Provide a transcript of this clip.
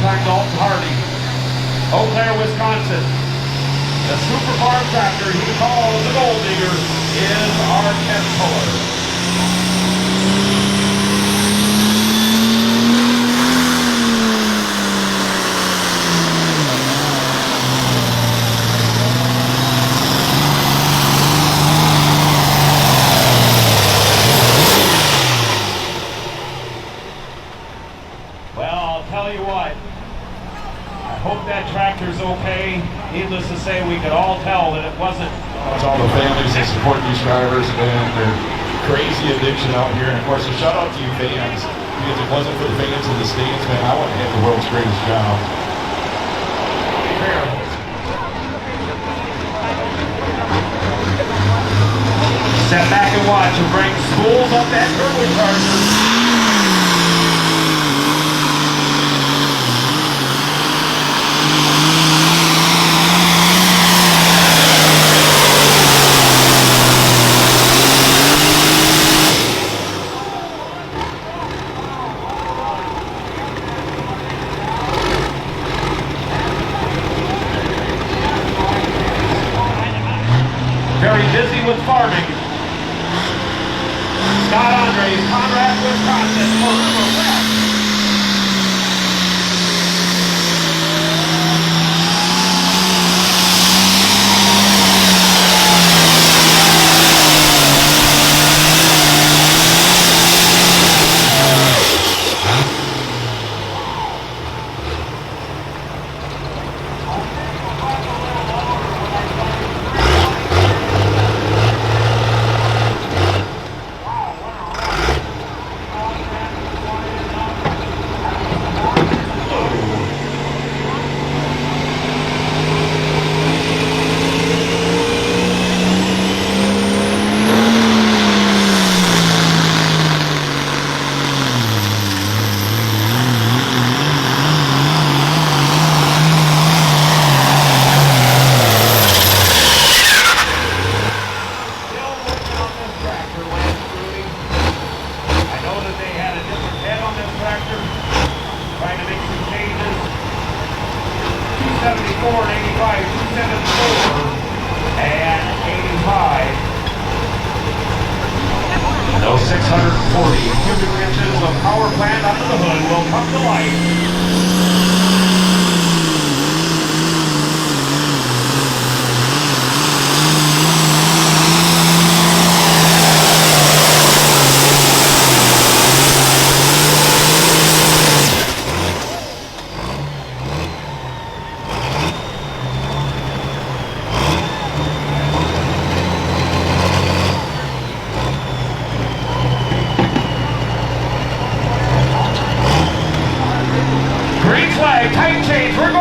time Dalton Hardy. Eau Claire, Wisconsin. The super farm tractor he calls the Gold Digger is our 10th puller. Tell you what, I hope that tractor's okay. Needless to say, we could all tell that it wasn't. It's all the families that support these drivers and their crazy addiction out here. And of course, a shout out to you fans, because if it wasn't for the fans in the stands, man, I wouldn't have the world's greatest job. Step back and watch and bring spools up that turbocharger. Very busy with farming. Scott Andres, Conrad, Wisconsin, for River West. Trying to make some changes. 274 and 85, 274 and 85. Those 640 cubic inches of power plant under the hood will come to life. Tight change. We're